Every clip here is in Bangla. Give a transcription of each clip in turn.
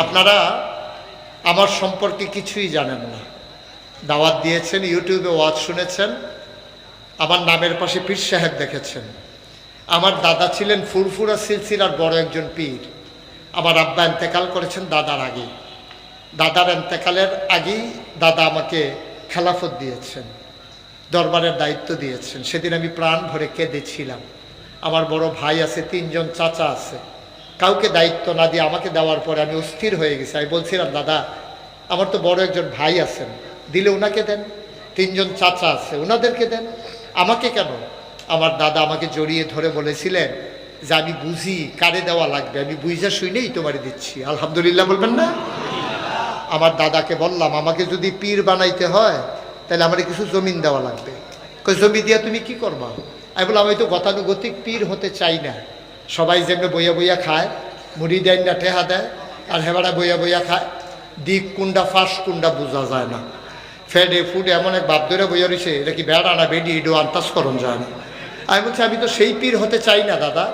আপনারা আমার সম্পর্কে কিছুই জানেন না। দাওয়াত দিয়েছেন, ইউটিউবে ওয়াজ শুনেছেন, আমার নামের পাশে পীর সাহেব দেখেছেন। আমার দাদা ছিলেন ফুরফুরা সিলসিলার বড় একজন পীর। আমার আব্বা এন্তেকাল করেছেন দাদার আগে। দাদার এন্তেকালের আগেই দাদা আমাকে খেলাফত দিয়েছেন, দরবারের দায়িত্ব দিয়েছেন। সেদিন আমি প্রাণ ভরে কেঁদেছিলাম। আমার বড় ভাই আছে, 3 জন চাচা আছে। কাউকে দায়িত্ব না দিয়ে আমাকে দেওয়ার পরে আমি অস্থির হয়ে গেছি। আমি বলছিলাম, দাদা আমার তো বড় একজন ভাই আছেন, দিলে ওনাকে দেন। 3 জন চাচা আছে, ওনাদেরকে দেন, আমাকে কেন? আমার দাদা আমাকে জড়িয়ে ধরে বলেছিলেন যে আমি বুঝি কারে দেওয়া লাগবে, আমি বুঝা শুনেই তোমারে দিচ্ছি। আলহামদুলিল্লাহ বলবেন না? আমার দাদাকে বললাম, আমাকে যদি পীর বানাইতে হয় তাহলে আমার কিছু জমিন দেওয়া লাগবে। জমি দিয়া তুমি কি করবা? আমি বললাম, আমি তো গতানুগতিক পীর হতে চাই না। সবাই যেমনি বইয়া বইয়া খায়, মুড়ি দেয় না টেহা দেয়, আর হেবারা বইয়া বইয়া খায়। দিক কুন্ডা ফাঁস কুন্ডা বোঝা যায় না। ফেডে ফুডে এমন এক বাপ ধরে বইয়া রয়েছে, এটা কি বেড়া না বেডি, এডো আন্তাজ করণ যায় না। আমি বলছি, আমি তো সেই পীর হতে চাই না দাদা।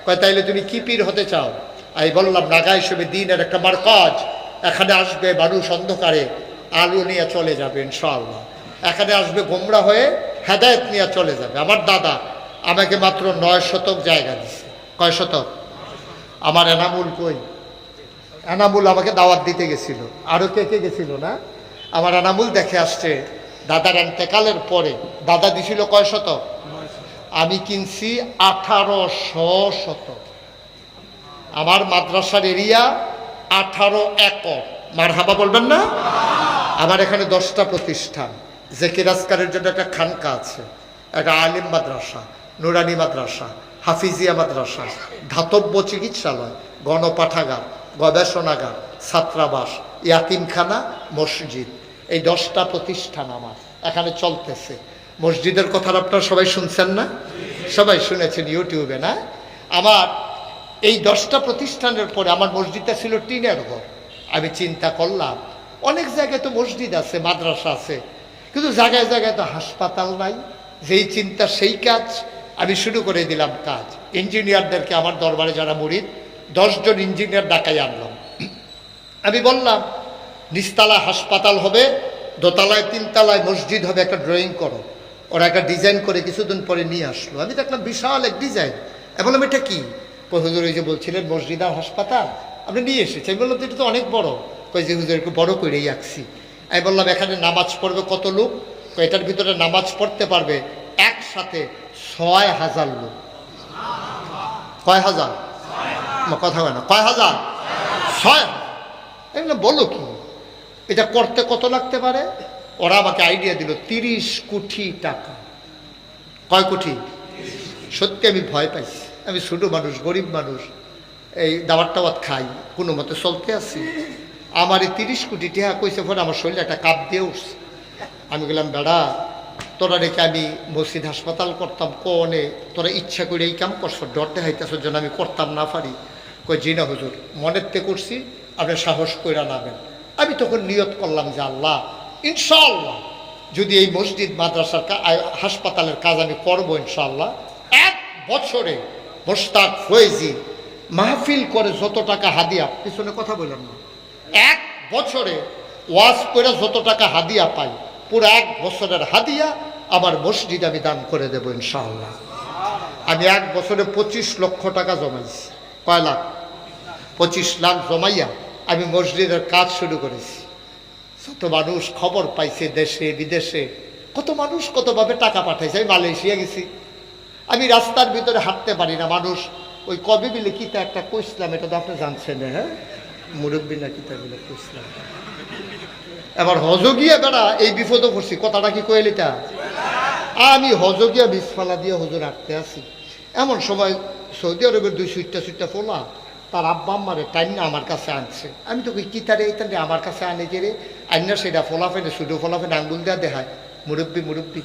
কয় তাইলে তুমি কি পীর হতে চাও? আমি বললাম, নাগা হিসেবে দিনের একটা মারকাজ, এখানে আসবে মানুষ অন্ধকারে আলো নিয়ে চলে যাবে ইনশাআল্লাহ। এখানে আসবে গোমরা হয়ে হেদায়েত নিয়ে চলে যাবে। আমার দাদা আমাকে মাত্র 9 শতক জায়গা দিচ্ছে। কয় শতক? আমার এনামুল কই? এনামুল আমাকে দাওয়াত দিতে গেছিল, আরও কে কে গেছিল না? আমার এনামুল দেখে আসছে দাদার এন্তেকালের পরে। দাদা দিছিল কয় শতক? আমি কিনছি 1800 শতক। আমার মাদ্রাসার এরিয়া 18 একর। মারহাবা বলবেন না? আমার এখানে 10টা প্রতিষ্ঠান। জেকির আসকারের জন্য একটা খানকা আছে, একটা আলিম মাদ্রাসা, নুরানি মাদ্রাসা, হাফিজিয়া মাদ্রাসা, ধাতব্য চিকিৎসালয়, গণপাঠাগার, গবেষণাগার, ছাত্রাবাস, ইয়াতিমখানা, মসজিদ। এই 10টা প্রতিষ্ঠান আমার এখানে চলতেছে। মসজিদের কথা আপনারা সবাই শুনছেন না? সবাই শুনেছেন ইউটিউবে না? আমার এই 10টা প্রতিষ্ঠানের পরে আমার মসজিদটা ছিল টিনের ঘর। আমি চিন্তা করলাম, অনেক জায়গায় তো মসজিদ আছে, মাদ্রাসা আছে, কিন্তু জায়গায় জায়গায় তো হাসপাতাল নাই। যেই চিন্তা সেই কাজ। আমি শুরু করে দিলাম কাজ। ইঞ্জিনিয়ারদেরকে আমার দরবারে যারা মুরিদ, 10 জন ইঞ্জিনিয়ার ডাকাই আনলাম। আমি বললাম, নিচতলায় হাসপাতাল হবে, দোতলায় 3 তলায় মসজিদ হবে, একটা ড্রয়িং করো। ওরা একটা ডিজাইন করে কিছুদিন পরে নিয়ে আসলো। আমি দেখলাম বিশাল এক ডিজাইন। আমি বললাম, এটা কি? হুজুর ওই যে বলছিলেন মসজিদ আর হাসপাতাল, আপনি নিয়ে এসেছি। আমি বললাম, এটা তো অনেক বড়। কই যে হুজুর একটু বড় করেই আঁকছি। আমি বললাম, এখানে নামাজ পড়বে কত লোক? এটার ভিতরে নামাজ পড়তে পারবে একসাথে 6000 লোক। কয় হাজার? কথা হয় না, কয় হাজার? 6,000। আমি বললাম, বলো কি, এটা করতে কত লাগতে পারে? ওরা আমাকে আইডিয়া দিল 30 কোটি টাকা। কয় কোটি? সত্যি আমি ভয় পাইছি। আমি ছোটো মানুষ, গরিব মানুষ, এই দাওয়াত টাওয়াত খাই, কোনো মতে চলতে আছি। আমার এই 30 কোটি টাকা কইছে পরে আমার শরীরে একটা কাপ দিয়ে উঠছে। আমি বললাম, বেড়া তোরা রেখে আমি মসজিদ হাসপাতাল করতাম, কনে তোরা ইচ্ছা করে এই কাম করছো, ডর দেখাইতেছ যেন আমি করতাম না পারি। কই জি না হুজুর, মনের তে করছি, আপনি সাহস কইরা নামেন। আমি তখন নিয়ত করলাম যে আল্লাহ, ইনশাআল্লাহ যদি এই মসজিদ মাদ্রাসার হাসপাতালের কাজ আমি করবো ইনশাআল্লাহ, 1 বছরে মোস্তাক ফয়েজি মাহফিল করে যত টাকা হাদিয়া, পিছনে কথা বললাম না, 1 বছরে ওয়াজ করে যত টাকা হাদিয়া পাই, পুরো 1 বছরের হাদিয়া আমার মসজিদ আমি দান করে দেবো ইনশাআল্লাহ। আমি 1 বছরে 25 লক্ষ টাকা জমাইছি। কয় লাখ? 25 লাখ জমাইয়া আমি মসজিদের কাজ শুরু করেছি। যত মানুষ খবর পাইছে, দেশে বিদেশে কত মানুষ কতভাবে টাকা পাঠাইছে। আমি মালয়েশিয়া গেছি, আমি রাস্তার ভিতরে হাঁটতে পারি না, মানুষ ওই কবি বিলে কিতা একটা কইসলাম, এটা তো আপনি জানছেন, হ্যাঁ মুরব্বী না কিতা বিলে কইসলাম। এবার হজগিয়া বেড়া এই বিপদও করছি, কথাটা কি কইলিটা? আমি হজগিয়া বিসফালা দিয়ে হুজুর হাঁটতে আছি, এমন সময় সৌদি আরবের 2 সুইটটা ফোলা তার আব্বা আম্মারে টাইম না আমার কাছে আনছে। আমি তো কই কিতারে এইতারে আমার কাছে আনে যে রে, আইনা সেটা ফোলা ফেলে শুধু ফোলা ফেলে আঙ্গুল দেওয়া দেখায়, মুরব্বী মুরব্বী।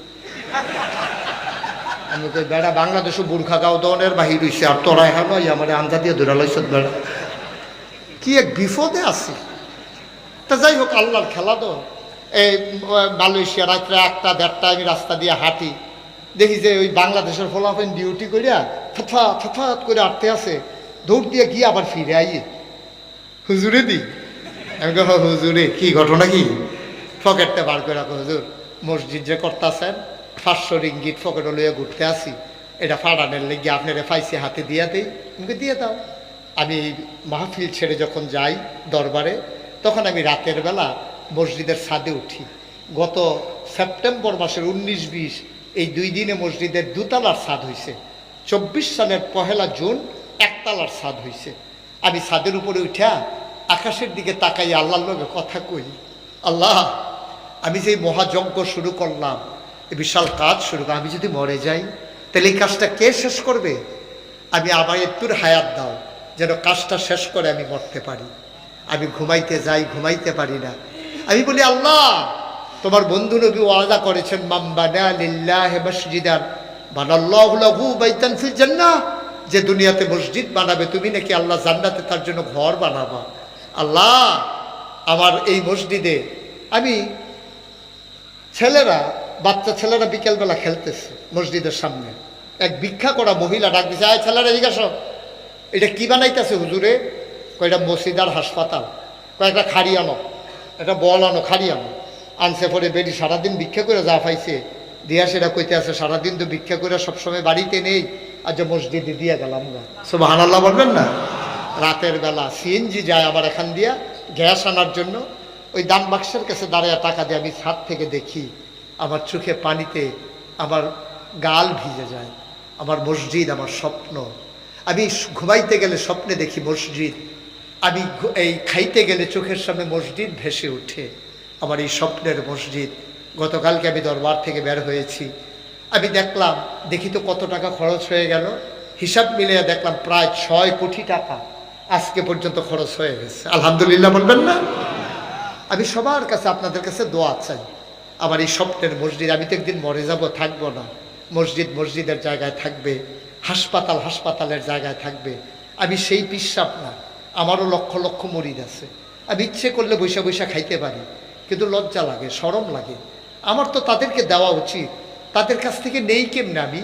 আমি কই বেড়া বাংলাদেশও বুর্খা গাও দনের বাহির হইছে, আর তোরা এখন আমার আঞ্জা দিয়ে ধরা লইছ বেড়া, কি এক বিপদে আছি। তা যাই হোক, আল্লাহর খেলা তো। এই মালয়েশিয়া রাত্রে 1টা 1:30 আমি রাস্তা দিয়ে হাঁটি, দেখি যে ওই বাংলাদেশের ফলাফেন ডিউটি করিয়া ফফাত করে আটতে আছে, দৌড় দিয়ে গিয়ে আবার ফিরে আইয়ে হুজুরে দি আমি কহ হুজুরে কি ঘটনা কি? পকেটটা বার করে রাখো হুজুর, মসজিদ যে করতেছেন 500 রিঙ্গিট পকেটে লইয়া ঘুরতে আসি, এটা ফাড়ানের লেগে আপনারা পাইছি হাতে দিয়া দিই, আমাকে দিয়ে দাও। আমি মাহফিল ছেড়ে যখন যাই দরবারে, তখন আমি রাতের বেলা মসজিদের ছাদে উঠি। গত সেপ্টেম্বর মাসের 19-20 এই 2 দিনে মসজিদের 2 তলার ছাদ হয়েছে। 24 সালের 1 জুন 1 তলার ছাদ হয়েছে। আমি ছাদের উপরে উঠা আকাশের দিকে তাকাই, আল্লাহর লগে কথা কই, আল্লাহ আমি যে মহাযজ্ঞ শুরু করলাম, এই বিশাল কাজ শুরু করলাম, আমি যদি মরে যাই তাহলে এই কাজটা কে শেষ করবে? আমি আমার একটুর হায়াত দাও, যেন কাজটা শেষ করে আমি মরতে পারি। আমি ঘুমাইতে যাই, ঘুমাইতে পারি না। আমি বলি আল্লাহ, তোমার বন্ধু নবী ওয়াদা করেছেন, মান বানা লিল্লাহি মসজিদান বানাল্লাহু লাহু বাইতান ফিল জান্নাহ, যে দুনিয়াতে মসজিদ বানাবে তুমি নাকি আল্লাহ জান্নাতে তার জন্য ঘর বানাবা। আল্লাহ আমার এই মসজিদে আমি বাচ্চা ছেলেরা বিকেলবেলা খেলতেছে মসজিদের সামনে, এক ভিক্ষা করা মহিলা ডাক দিছে, আয় ছেলেরা এদিকে আসো, এটা কি বানাইতেছে হুজুরে? কয়টা মসজিদ আর হাসপাতাল, কয়েকটা খাড়ি আনো, একটা বল আনো, খাড়ি আনো। আনছে পরে বেরি সারাদিন ভিক্ষা করে যা পাইছে দিয়া সেটা কইতে আছে, সারাদিন তো ভিক্ষা করে সবসময় বাড়িতে নেই, আর যে মসজিদে দিয়ে গেলাম না। সুবহানাল্লাহ বলবেন না? রাতের বেলা সিএনজি যায় আমার এখান দিয়া গ্যাস আনার জন্য, ওই দান বাক্সের কাছে দাঁড়িয়ে টাকা দিয়ে আমি ছাদ থেকে দেখি, আমার চোখে পানিতে আমার গাল ভিজে যায়। আমার মসজিদ আমার স্বপ্ন। আমি ঘুমাইতে গেলে স্বপ্নে দেখি মসজিদ, আমি এই খাইতে গেলে চোখের সামনে মসজিদ ভেসে ওঠে, আমার এই স্বপ্নের মসজিদ। গতকালকে আমি দরবার থেকে বের হয়েছি, আমি দেখলাম, দেখি তো কত টাকা খরচ হয়ে গেল, হিসাব মিলিয়ে দেখলাম প্রায় 6 কোটি টাকা আজকে পর্যন্ত খরচ হয়ে গেছে। আলহামদুলিল্লাহ বলবেন না? আমি সবার কাছে আপনাদের কাছে দোয়া চাই, আমার এই স্বপ্নের মসজিদ, আমি তো একদিন মরে যাব, থাকবো না। মসজিদ মসজিদের জায়গায় থাকবে, হাসপাতাল হাসপাতালের জায়গায় থাকবে। আমি সেই পিসাব না, আমারও লক্ষ লক্ষ মরিদ আছে, আমি ইচ্ছে করলে বৈশা বৈশা খাইতে পারি, কিন্তু লজ্জা লাগে, শরম লাগে। আমার তো তাদেরকে দেওয়া উচিত, তাদের কাছ থেকে নেই কেমনে আমি?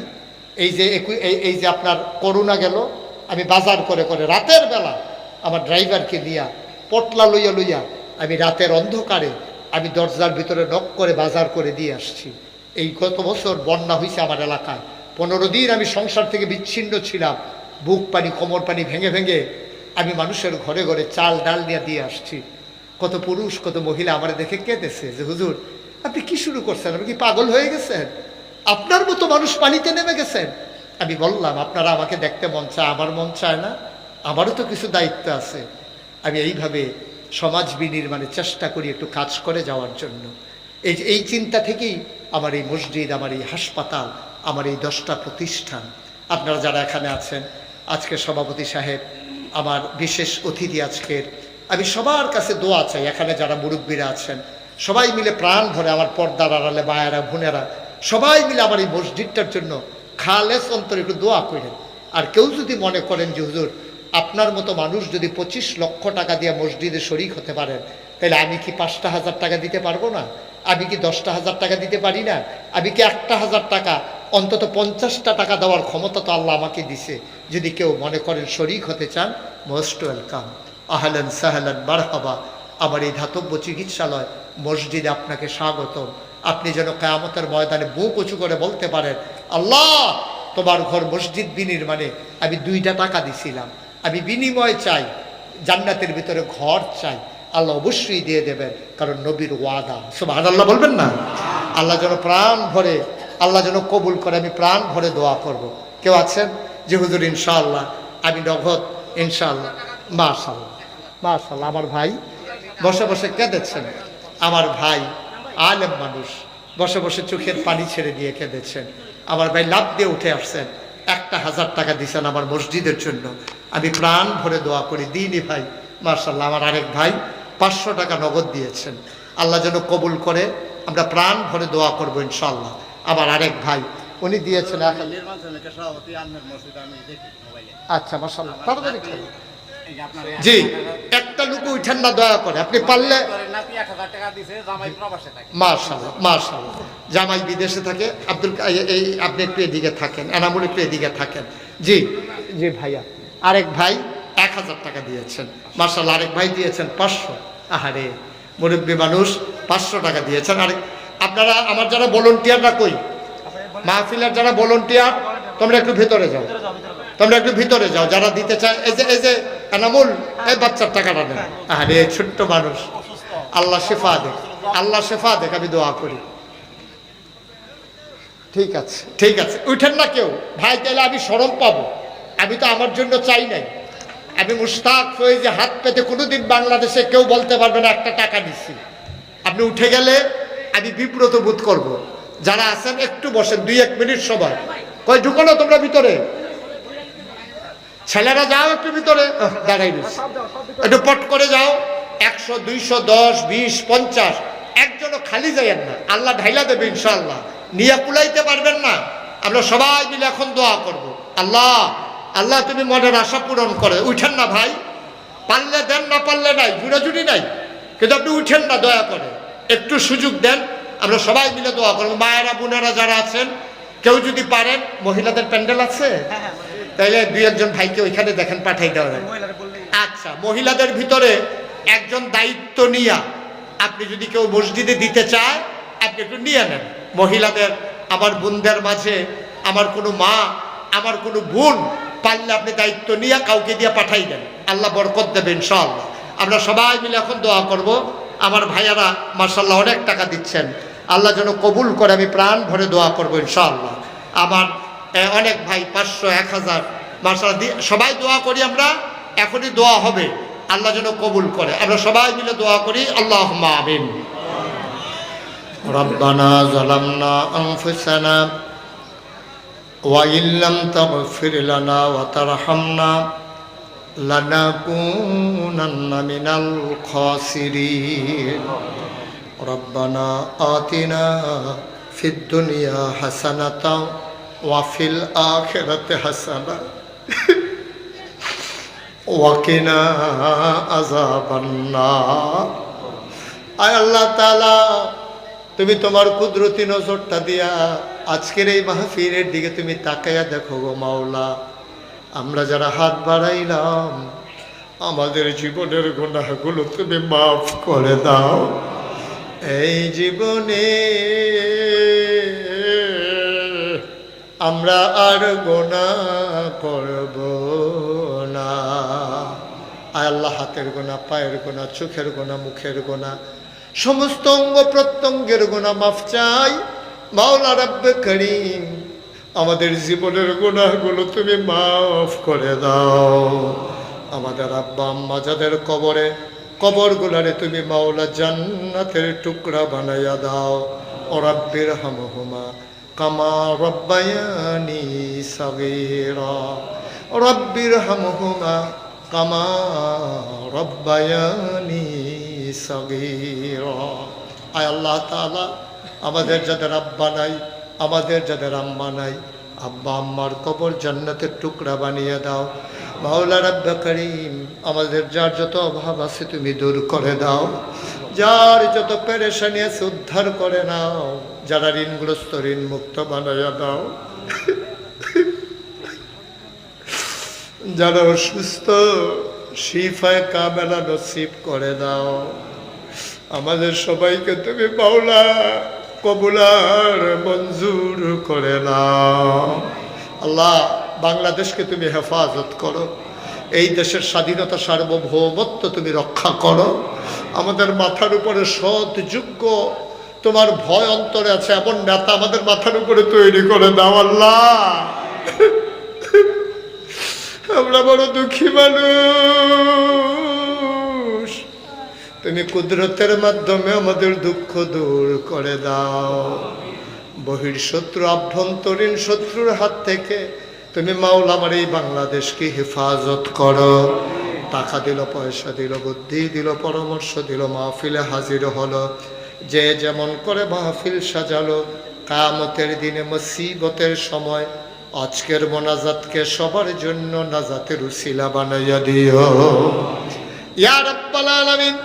এই যে আপনার করোনা গেল, আমি বাজার করে করে রাতের বেলা আমার ড্রাইভারকে নিয়া পটলা লইয়া লইয়া আমি রাতের অন্ধকারে আমি দরজার ভিতরে নক করে বাজার করে দিয়ে আসছি। এই গত বছর বন্যা হয়েছে আমার এলাকায়, 15 দিন আমি সংসার থেকে বিচ্ছিন্ন ছিলাম, বুক পানি কোমর পানি ভেঙে ভেঙে আমি মানুষের ঘরে ঘরে চাল ডাল নিয়ে দিয়ে আসছি। কত পুরুষ কত মহিলা আমার দেখে কেঁদেছে যে হুজুর আপনি কি শুরু করছেন, আপনি কি পাগল হয়ে গেছেন? আপনার মতো মানুষ পানিতে নেমে গেছেন। আমি বললাম আপনারা আমাকে দেখতে মন চায়, আমার মন চায় না, আমারও তো কিছু দায়িত্ব আছে। আমি এইভাবে সমাজ বিনির্মাণের চেষ্টা করি একটু কাজ করে যাওয়ার জন্য। এই চিন্তা থেকেই আমার এই মসজিদ, আমার এই হাসপাতাল, আমার এই 10টা প্রতিষ্ঠান। আপনারা যারা এখানে আছেন, আজকে সভাপতি সাহেব, আমার বিশেষ অতিথি আজকের, আমি সবার কাছে দোয়া চাই। এখানে যারা মুরব্বীরা আছেন সবাই মিলে প্রাণ ভরে, আমার পর্দার আড়ালে মায়েরা বোনেরা সবাই মিলে আমার এই মসজিদটার জন্য খালেস অন্তরে একটু দোয়া করেন। আর কেউ যদি মনে করেন যে হুজুর আপনার মতো মানুষ যদি 25 লক্ষ টাকা দিয়ে মসজিদে শরিক হতে পারেন, তাহলে আমি কি 5টা হাজার টাকা দিতে পারবো না? আমি কি 10টা হাজার টাকা দিতে পারি না? আমি কি 1টা হাজার টাকা, অন্তত 50টা টাকা দেওয়ার ক্ষমতা তো আল্লাহ আমাকে দিছে। যদি কেউ মনে করেন শরিক হতে চান, মোস্ট ওয়েলকাম, আহলান সাহলান মারহাবা। আমার এই ধাতব্য চিকিৎসালয় মসজিদে আপনাকে স্বাগতম। আপনি যেন কিয়ামতের ময়দানে বুক উঁচু করে বলতে পারেন, আল্লাহ তোমার ঘর মসজিদ বিনির্মাণে আমি 2টা টাকা দিছিলাম, আমি বিনিময় চাই, জান্নাতের ভিতরে ঘর চাই। আল্লাহ অবশ্যই দিয়ে দেবেন, কারণ নবীর ওয়াদা। সুবহানাল্লাহ বলবেন না? আল্লাহ যেন প্রাণ ভরে, আল্লাহ যেন কবুল করে, আমি প্রাণ ভরে দোয়া করব। কেউ আছেন যে হুজুর ইনশাআল্লাহ আমি নগদ ইনশাআল্লাহ? মাশাআল্লাহ মাশাআল্লাহ। আমার ভাই বসে বসে কেঁদেছেন, আমার ভাই আলেম মানুষ, বসে বসে চোখের পানি ছেড়ে দিয়ে কেঁদেছেন। আমার ভাই লাভ দিয়ে উঠে আসছেন, 1,000 টাকা দিয়েছেন আমার মসজিদের জন্য, আমি প্রাণ ভরে দোয়া করি। দিনই ভাই মাশাআল্লাহ। আমার আরেক ভাই 500 টাকা নগদ দিয়েছেন, আল্লাহ যেন কবুল করে, আমরা প্রাণ ভরে দোয়া করবো ইনশাআল্লাহ। আমার আরেক ভাই উনি দিয়েছেন। আচ্ছা মাশাআল্লাহ, তাড়াতাড়ি খেলেন। জি, একটা লোক উঠেন না দয়া করে, আপনি পারলে। মাশাআল্লাহ মাশাআল্লাহ। জামাই বিদেশে থাকে, আব্দুল আপনি একটু এদিকে থাকেন, এনামুল একটু এদিকে থাকেন। জি জি ভাইয়া। আরেক ভাই 1000 টাকা দিয়েছেন মাশাআল্লাহ, আরেক ভাই দিয়েছেন 500, আহারে মুরব্বী মানুষ 500 টাকা দিয়েছেন। আর আপনারা আমার যারা ভলান্টিয়াররা কই, মাহফিলের যারা ভলান্টিয়ার, তোমরা একটু ভিতরে যাও, তোমরা একটু ভিতরে যাও। যারা দিতে চায় এই যে এনামুল, এই বাচ্চার টাকাটা দেন। আরে ছোট্ট মানুষ, আল্লাহ শেফা দেখ, আল্লাহ শেফা দেখ, আমি দোয়া করি। ঠিক আছে ঠিক আছে, উঠেন না কেউ ভাই, তাহলে আমি শরম পাবো। আমি তো আমার জন্য চাই নাই, আমি মুশতাক হয়ে যে হাত পেতে কোনোদিন বাংলাদেশে কেউ বলতে পারবে না একটা টাকা দিচ্ছি। আপনি উঠে গেলে আমি বিব্রত বোধ করব। যারা আছেন একটু বসেন, 2-1 মিনিট সবাই। কই ঢুকো না তোমরা ভিতরে, ছেলেরা যাও একটু ভিতরে, দাঁড়াই রয়েছে, একটু পট করে যাও। 100, 200, 10, 20, 50 একজনও খালি যাইয়েন না, আল্লাহ ঢাইলা দেবে ইনশাআল্লাহ। নিয়ে কুলাইতে পারবেন না, আমরা সবাই মিলে এখন দোয়া করব। আল্লাহ আল্লাহ তুমি মনের আশা পূরণ করে। উঠেন না ভাই, পারলে দেন, না পারলে নাই, জুড়াজুড়ি নাই, কিন্তু আপনি উঠেন না, দয়া করে একটু সুযোগ দেন, আমরা সবাই মিলে দোয়া করবো। মায়েরা বোনেরা যারা আছেন, কেউ যদি পারেন, মহিলাদের প্যান্ডেল আছে, তাইলে 2-1 ভাইকে ওইখানে দেখেন পাঠাই দেওয়া যায়। আচ্ছা, মহিলাদের ভিতরে একজন দায়িত্ব নিয়া, আপনি যদি কেউ মসজিদে দিতে চায় আপনি একটু নিয়ে নেন। মহিলাদের, আমার বোনদের মাঝে আমার কোনো মা, আমার কোনো বোন পারলে আপনি দায়িত্ব নিয়ে কাউকে দিয়ে পাঠাই দেন, আল্লাহ বরকত দেবে ইনশাআল্লাহ। আমরা সবাই মিলে এখন দোয়া করব। আমার ভাইয়ারা মাশাআল্লাহ অনেক টাকা দিচ্ছেন, আল্লাহ যেন কবুল করে, আমি প্রাণ ভরে দোয়া করবো ইনশাআল্লাহ। আমার অনেক ভাই 500, 1000 মাশাআল্লাহ, সবাই দোয়া করি আমরা, এখনই দোয়া হবে, আল্লাহ যেন কবুল করে। আমরা সবাই মিলে দোয়া করি, আল্লাহুম্মা আমিন। রব্বানা যালামনা আনফুসানা ওয়া ইল্লাম তাগফির লানা ওয়া তারহামনা লানাকুনান্না মিনাল খাসিরিন। রব্বানা আতিনা ফিদ দুনিয়া হাসানাতাও ওয়া ফিল আখিরাতি হাসানা ওয়া কিনা আযাবান নার। আয় আল্লাহ তাআলা, তুমি তোমার কুদরতি নজরটা দিয়া আজকের এই মাহফিলের দিকে তুমি তাকাইয়া দেখো গো মাওলা। আমরা যারা হাত বাড়াইলাম, আমাদের জীবনের গুনাহগুলো তুমি মাফ করে দাও। এই জীবনে আমরা আর গুনাহ করব না। আয় আল্লাহ, হাতের গুনাহ, পায়ের গুনাহ, চোখের গুনাহ, মুখের গুনাহ, সমস্ত অঙ্গ প্রত্যঙ্গের গুনাহ মাফ চাই। মাওলা রব্বে করিম, আমাদের জীবনের গুনাহগুলো তুমি মাফ করে দাও। আমাদের আব্বা আম্মা যাদের কবরগুলারে তুমি মাওলা জান্নাতের টুকরা বানাইয়া দাও। ও রাব্বির হামহুমা কামা রব্বায়ানি সাগীরা, রাব্বির হামহুমা কামা রব্বায়ানি সাগীরা। আয় আল্লাহ তাআলা, আমাদের যাদের আব্বা নাই, আমাদের যাদের আম্মা নাই, আব্বা আম্মার কবর জান্নাতের টুকরা বানিয়ে দাও। মাওলা রব্বে করিম, আমাদের যার যত অভাব আছে তুমি দূর করে দাও, যার যত পেরেশানি আছে উদ্ধার করে নাও, যারা ঋণগ্রস্ত ঋণ মুক্ত বানাইয়া দাও, যারা অসুস্থ শিফায়ে কামেলা নসিব করে দাও। আমাদের সবাইকে তুমি মাওলা কবুলার মঞ্জুর করে নাও। আল্লাহ, বাংলাদেশকে তুমি হেফাজত করো, এই দেশের স্বাধীনতা সার্বভৌমত্ব তুমি রক্ষা করো। আমাদের মাথার উপরে সৎ যোগ্য, তোমার ভয় অন্তরে আছে এমন নেতা আমাদের মাথার উপরে তৈরি করে দাও আল্লাহ। আমরা বড় দুঃখী মানুষ, তুমি কুদরতের মাধ্যমে আমাদের দুঃখ দূর করে দাও। বহির শত্রু, আভ্যন্তরীণ শত্রুর হাত থেকে তুমি মাওলা আমার এই বাংলাদেশকে হেফাজত করো। টাকা দিল, পয়সা দিল, বুদ্ধি দিল, পরামর্শ দিল, মাহফিলে হাজির হলো, যে যেমন করে মাহফিল সাজালো, কিয়ামতের দিনে মুসিবতের সময় আজকের মোনাজাতকে সবার জন্য নাজাতের উসিলা বানাইয়া দিও ইয়া রাব্বাল আলামিন।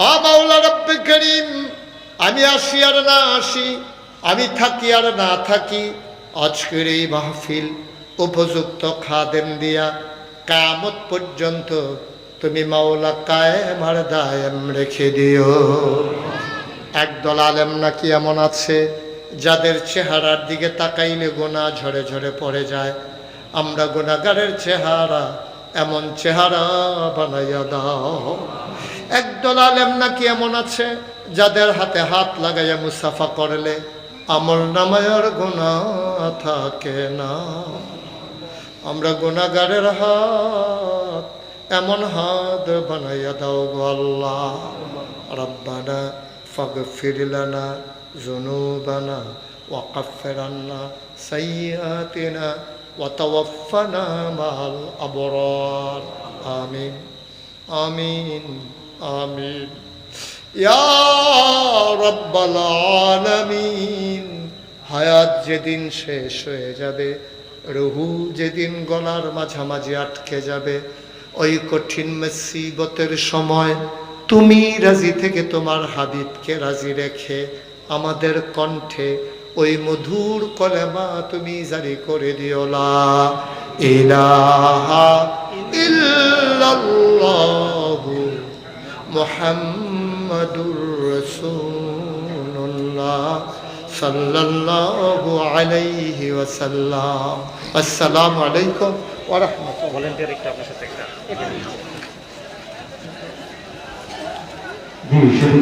ও মাওলা রব্বে করিম, আমি আসি আর না আসি, আমি থাকি আর না থাকি, আজকের এই মাহফিল উপযুক্ত খাদেম দিয়া কিয়ামত পর্যন্ত তুমি মাওলা কায়েম আর দায়েম রেখে দিও। একদল আলেম নাকি এমন আছে যাদের চেহারার দিকে তাকাইলে গুনাহ ঝরে ঝরে পড়ে যায়। আমরা গুনাহগারের চেহারা এমন চেহারা বানাইয়া দাও। একদল আলেম নাকি এমন আছে যাদের হাতে হাত লাগাইয়া মুসাফা করলে আমল নামায় আর গুনাহ থাকে না। আমরা গুনাহগারের হাত এমন হাত বানাইয়া দাও গো আল্লাহ। রব্বানা ফাগফির লানা যুনুবানা ওয়া কাফির আন্না সাইয়্যাতিনা ওয়া তাওয়াফানা মাআল আবরার। আমিন আমিন আমিন ইয়া রাব্বাল আলামিন। হায়াত যেদিন শেষ হয়ে যাবে, রুহু যেদিন গলার মাঝামাঝি আটকে যাবে, ওই কঠিন মুসিবতের সময় তুমি রাজি থেকে তোমার হাবিবকে রাজি রেখে আমাদের কণ্ঠে ওই মধুর কলেমা তুমি জারি করে দিও, লা ইলাহা ইল্লাল্লাহু মুহাম্মাদুর রাসূলুল্লাহ সাল্লাল্লাহু আলাইহি ওয়াসাল্লাম। আসসালামু আলাইকুম ওয়া রাহমাতুল্লাহ। ভলান্টিয়ার একটা আপনার সাথে একটা জি শুধু